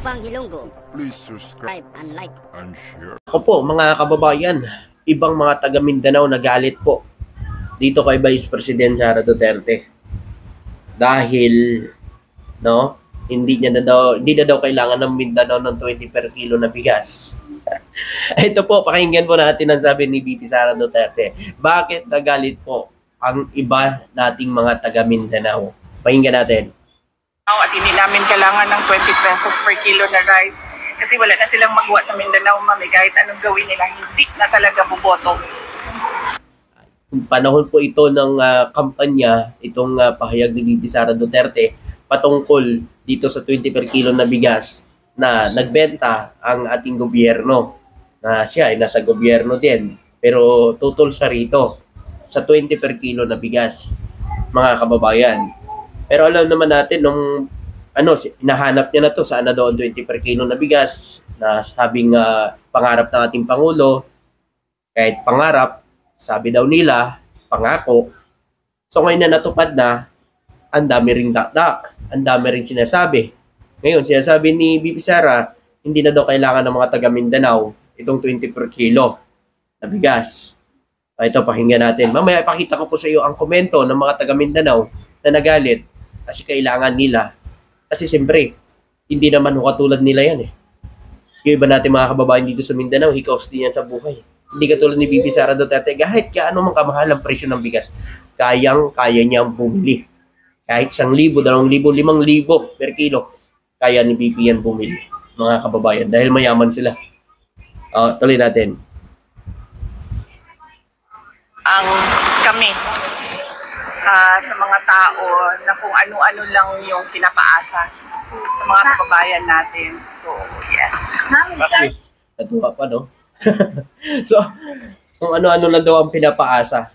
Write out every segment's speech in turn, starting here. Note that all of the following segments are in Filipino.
Bang Hilonggo. Please subscribe And like. and share. Ako po mga kababayan, ibang mga taga Mindanao nagalit po dito kay Vice President Sara Duterte. Dahil hindi na daw kailangan ng Mindanao ng 20 per kilo na bigas. Ito po, pakinggan po natin ang sabi ni VP Sara Duterte. Bakit nagalit po ang iba nating mga taga Mindanao? Pakinggan natin. At hindi namin kailangan ng 20 pesos per kilo na rice kasi wala na silang magawa sa Mindanao, mami. Kahit anong gawin nila, hindi na talaga boboto. Panahon po ito ng kampanya, itong pahayag ni VP Sara Duterte patungkol dito sa 20 per kilo na bigas na nagbenta ang ating gobyerno, na siya ay nasa gobyerno din, pero tutol siya rito sa 20 per kilo na bigas, mga kababayan. Pero alam naman natin nung hinahanap niya na to, sana daw ang 20 per kilo na bigas na sabing pangarap ng ating Pangulo. Kahit pangarap, sabi daw nila, pangako. So ngayon na natupad na, ang dami ring dakdak, ang dami ring sinasabi. Ngayon, sinasabi ni VP Sara, hindi na daw kailangan ng mga taga Mindanao itong 20 per kilo na bigas. Ito, pakinggan natin. Mamaya ipakita ko po sa iyo ang komento ng mga taga Mindanao na nagalit kasi kailangan nila. Kasi siyempre, hindi naman katulad nila yan eh. Yung iba natin mga kababayan dito sa Mindanao, hikaos din yan sa buhay. Hindi katulad ni VP Sara Duterte, kahit kaano mang kamahal ang presyo ng bigas, kaya niyang bumili. Kahit 1,000, 2,000, 5,000 per kilo, kaya ni VP yan bumili, mga kababayan, dahil mayaman sila. Tuloy natin. Ang kami sa mga tao na kung ano-ano lang yung pinapaasa sa mga kababayan natin. So, yes. Kasi, natuwa pa, no? So, kung ano-ano lang daw ang pinapaasa.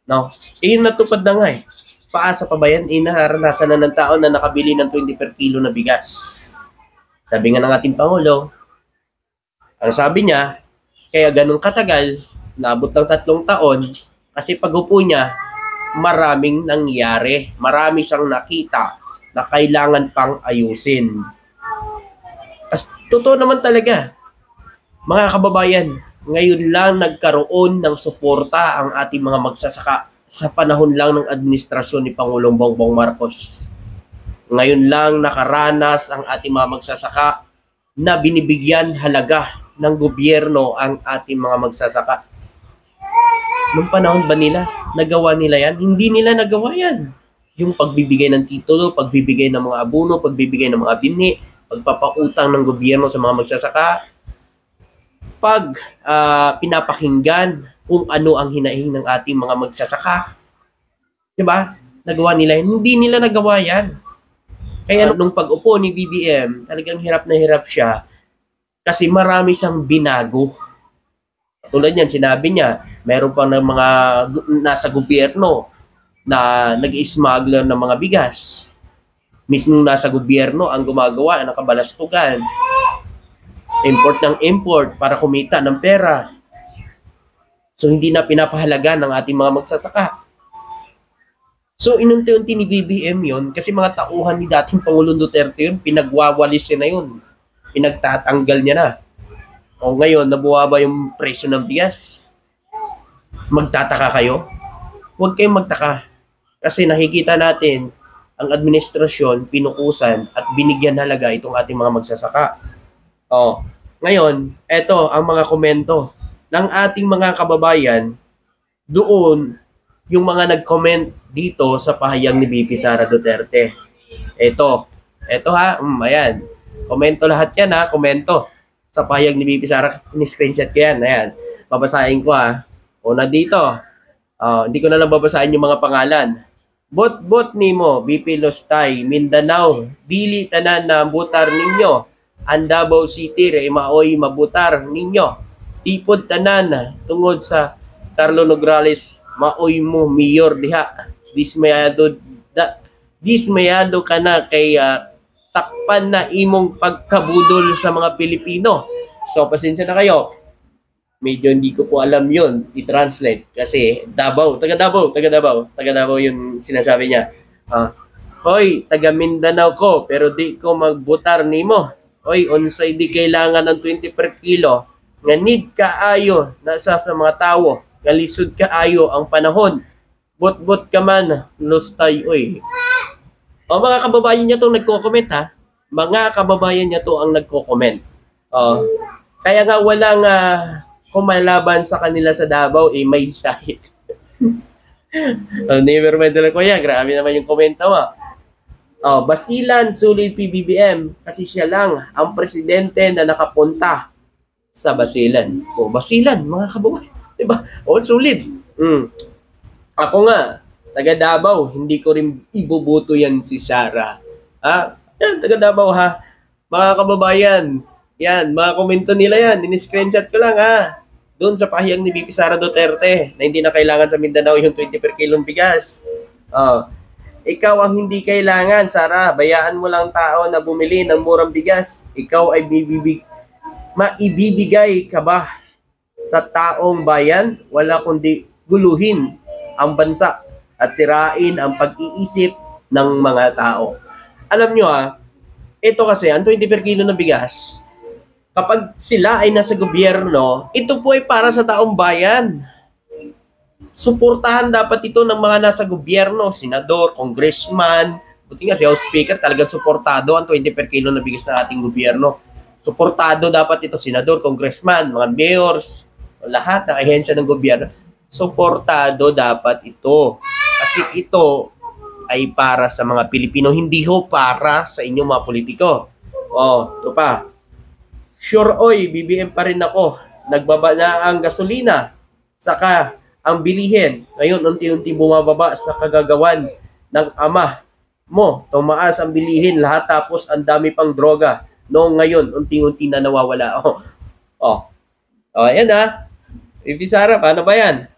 No? Natupad na nga eh. Paasa pa ba yan? Naranasan na ng tao na nakabili ng 20 per kilo na bigas. Sabi nga ng ating Pangulo, ang sabi niya, kaya ganun katagal, naabot ng 3 taon, kasi pag-upo niya, maraming nangyari. Marami siyang nakita na kailangan pang ayusin. As totoo naman talaga, mga kababayan, ngayon lang nagkaroon ng suporta ang ating mga magsasaka sa panahon lang ng administrasyon ni Pangulong Bongbong Marcos. Ngayon lang nakaranas ang ating mga magsasaka na binibigyan halaga ng gobyerno ang ating mga magsasaka. Nung panahon ba nila, nagawa nila yan? Hindi nila nagawa yan. Yung pagbibigay ng titulo, pagbibigay ng mga abono, pagbibigay ng mga bini, pagpapautang ng gobyerno sa mga magsasaka, pag pinapakinggan kung ano ang hinaing ng ating mga magsasaka. Diba? Nagawa nila yan. Hindi nila nagawa yan. Kaya nung pag-upo ni BBM, talagang hirap na hirap siya kasi marami siyang binago. Tulad niyan, sinabi niya, meron pa ng mga nasa gobyerno na nag-i-smuggler ng mga bigas. Mismo nasa gobyerno ang gumagawa ng kabalastugan. Import ng import para kumita ng pera. So hindi na pinapahalaga ng ating mga magsasaka. So inunti-unti ni BBM yon kasi mga tauhan ni dating Pangulong Duterte yun, pinagwawalis na yun. Pinagtatanggal niya na. O ngayon, nabuwaba yung presyo ng bigas. Magtataka kayo? Huwag kayong magtaka. Kasi nakikita natin, ang administrasyon, pinukusan at binigyan halaga itong ating mga magsasaka. Ngayon, eto ang mga komento ng ating mga kababayan doon, yung mga nag-comment dito sa pahayag ni VP Sara Duterte. Eto ha, ayan. Komento lahat yan ha, komento. Sa pahayag ni VP Sara, ni-screenshot ko yan. Ayan, babasahin ko ha. Una dito, hindi ko na lang babasahin yung mga pangalan. Bot nimo, VP Lostay, Mindanao, dili tanan na butar ninyo. Ang Davao City, maoy mabutar ninyo. Tipod tanan, tungod sa Carlo Nograles, maoy mo, mayor diha. Dismayado ka na kay sakpan na imong pagkabudol sa mga Pilipino. So, pasensya na kayo. Medyo hindi ko po alam yun i-translate kasi Davao, taga Davao yung sinasabi niya. Hoy, taga Mindanao ko pero di ko magbutar nimo. Oy, unsay di kailangan ng 20 per kilo. Nga need kaayo na sa mga tawo. Nga lisod kaayo ang panahon. Bot-bot ka man, lustay, oy. O mga kababayan niya itong nagko-comment ha. Mga kababayan niya to ang nagko-comment. Kaya nga walang kumalaban sa kanila sa Davao, may sahit. Never mind lang kuya, grabe naman yung komento mo. Basilan, sulit PBBM, kasi siya lang ang presidente na nakapunta sa Basilan. Basilan, mga kababayan. Diba? Sulit. Ako nga, taga Davao, hindi ko rin ibubuto yan si Sara. Yan, taga Davao ha. Mga kababayan, yan, mga komento nila yan. Ini-screenshot ko lang ha. Doon sa pahiyang ni VP Sara Duterte na hindi na kailangan sa Mindanao yung 20 per kilong bigas. Ikaw ang hindi kailangan, Sara. Bayaan mo lang tao na bumili ng murang bigas. Ikaw ay maibibigay ka ba sa taong bayan? Wala kundi guluhin ang bansa at sirain ang pag-iisip ng mga tao. Alam nyo ito kasi, ang 20 per kilo na bigas, kapag sila ay nasa gobyerno, ito po ay para sa taong bayan. Suportahan dapat ito ng mga nasa gobyerno, senador, congressman, buti nga si House Speaker, talagang suportado ang 20 per kilo na bigas ng ating gobyerno. Suportado dapat ito, senador, congressman, mga mayors, lahat ng ahensya ng gobyerno. Suportado dapat ito. Kasi ito ay para sa mga Pilipino, hindi ho para sa inyong mga politiko. Ito pa. Sure, BBM pa rin ako. Nagbaba na ang gasolina. Saka ang bilihin. Ngayon, unti-unti bumababa sa kagagawan ng ama mo. Tumaas ang bilihin. Lahat tapos ang dami pang droga. Noong ngayon, unti-unti na nawawala. Ayan VP Sara, paano ba yan?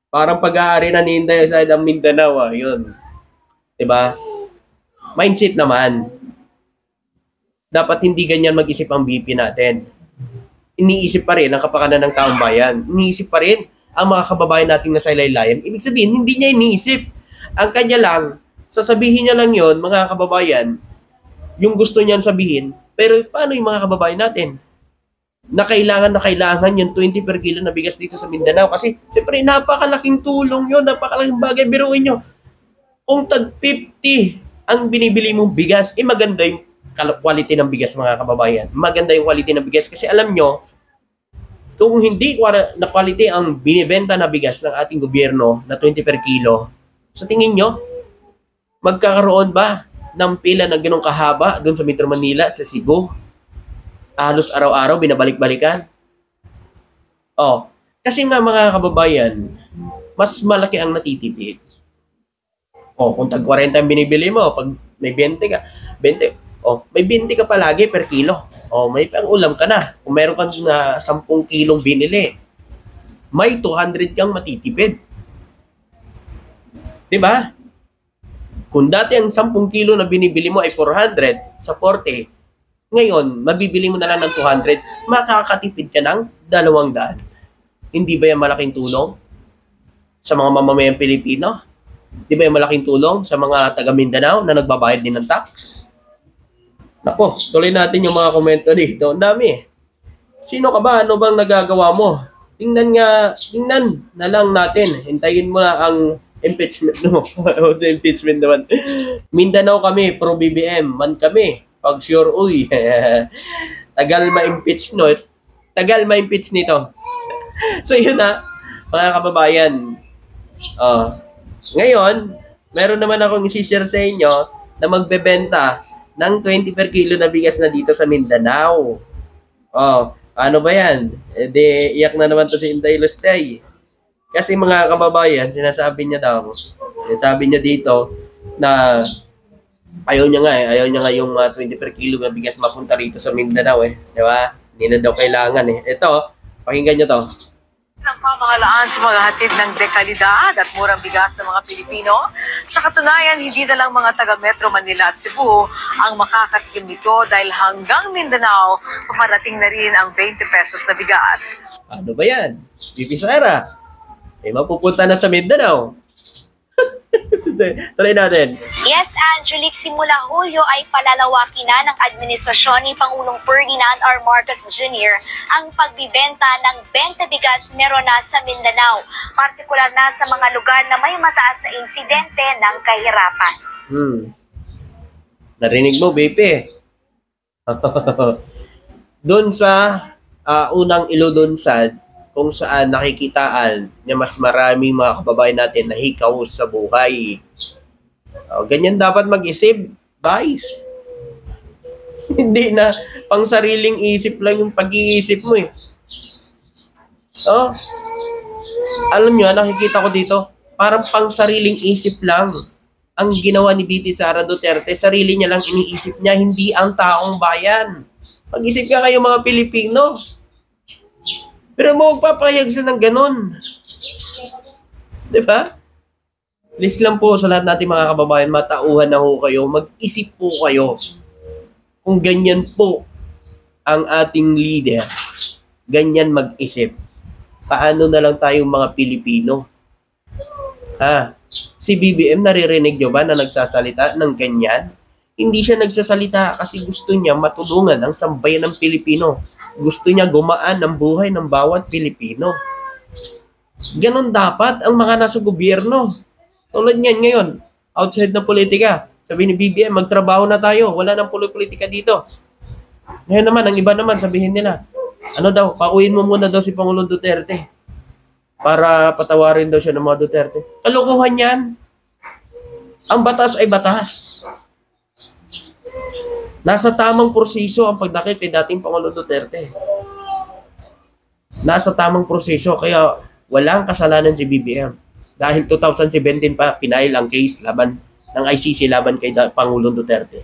Parang pag-aari na ni Inday sa ang Mindanao. Yun. Diba? Mindset naman. Dapat hindi ganyan mag-isip ang BP natin. Iniisip pa rin ang kapakanan ng taong bayan. Iniisip pa rin ang mga kababayan nating nasa laylayan. Ibig sabihin, hindi niya iniisip. Ang kanya lang, sasabihin niya lang yon mga kababayan, yung gusto niyan sabihin, pero paano yung mga kababayan natin? Na kailangan yung 20 per kilo na bigas dito sa Mindanao. Kasi, siyempre, napakalaking tulong yun, napakalaking bagay. Biruin nyo, kung tag 50 ang binibili mong bigas, maganda yung quality ng bigas, mga kababayan. Maganda yung quality ng bigas kasi alam nyo, kung hindi na quality ang binibenta na bigas ng ating gobyerno na 20 per kilo, sa tingin nyo, magkakaroon ba ng pila na ganun kahaba doon sa Metro Manila, sa Cebu? Halos araw-araw, binabalik-balikan? Kasi nga mga kababayan, mas malaki ang natitipid. Kung tag 40 ang binibili mo, pag may 20 ka, may 20 ka palagi per kilo. May pang-ulam ka na. Kung meron kang 10 kilong binili, may 200 kang matitipid. Diba? Kung dati ang 10 kilo na binibili mo ay 400 sa 40, ngayon, mabibili mo na lang ng 200, makakatipid ka ng 200. Hindi ba yan malaking tulong sa mga mamamayang Pilipino? Di ba yan malaking tulong sa mga taga Mindanao na nagbabayad din ng tax? Nako, tuloy natin yung mga komento dito. Ang dami. Sino ka ba? Ano bang nagagawa mo? Tingnan na lang natin. Hintayin mo na ang impeachment mo. Impeachment naman. Mindanao kami, pro BBM. Man kami. Pag sure, tagal ma-impeach no? Tagal ma-impeach nito. So yun mga kababayan. Ngayon, meron naman akong i-share sa inyo na magbebenta ng 20 per kilo na bigas na dito sa Mindanao. Ano ba yan? Iyak na naman to si Inday Lustay. Kasi mga kababayan, sinasabi niya dito na ayaw niya nga yung 20 per kilo na bigas mapunta rito sa Mindanao di ba? Hindi na daw kailangan Ito, pakinggan niyo to. Ng pamahalaan sa paghahatid ng dekalidad at murang bigas sa mga Pilipino. Sa katunayan, hindi na lang mga taga Metro Manila at Cebu ang makakatikim nito dahil hanggang Mindanao, paparating na rin ang 20 pesos na bigas. Ano ba yan? VP Sara, mapupunta na sa Mindanao. Tuloy natin. Yes, Angelique, simula Hulyo ay palalawakin na ng administrasyon ni Pangulong Ferdinand R. Marcos Jr. ang pagbibenta ng 20 bigas meron na sa Mindanao, partikular na sa mga lugar na may mataas na insidente ng kahirapan. Narinig mo, BP? Doon sa unang ilodonsad, kung saan nakikitaan na mas marami mga kababayan natin na hikaw sa buhay. Ganyan dapat mag-isip, guys. Hindi na pang sariling isip lang yung pag-iisip mo eh. Alam nyo, nakikita ko dito, parang pang sariling isip lang ang ginawa ni BP Sara Duterte. Sarili niya lang iniisip niya, hindi ang taong bayan. Mag-isip ka kayo mga Pilipino. Pero magpapahayag siya ng ganun. Diba? Please lang po sa lahat natin mga kababayan, matauhan na ho kayo, mag-isip po kayo. Kung ganyan po ang ating leader, ganyan mag-isip, paano na lang tayong mga Pilipino? Si BBM, naririnig nyo ba na nagsasalita ng ganyan? Hindi siya nagsasalita kasi gusto niya matulungan ang sambayan ng Pilipino. Gusto niya gumaan ang buhay ng bawat Pilipino. Ganon dapat ang mga nasa gobyerno. Tulad niyan ngayon, outside na politika. Sabi ni BBM, magtrabaho na tayo. Wala nang politika dito. Ngayon naman, ang iba naman, sabihin nila, ano daw, pauwiin mo muna daw si Pangulong Duterte para patawarin daw siya ng mga Duterte. Kalokohan yan. Ang batas ay batas. Nasa tamang proseso ang pagdakip kay dating Pangulong Duterte. Nasa tamang proseso, kaya walang kasalanan si BBM. Dahil 2017 pa, pinail ang case laban ng ICC laban kay Pangulong Duterte.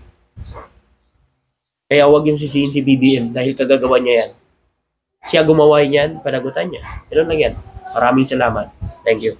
Kaya huwag yung sisihin si BBM dahil kagagawa niya yan. Siya gumawa niyan, panagutan niya. Ganun lang yan. Maraming salamat. Thank you.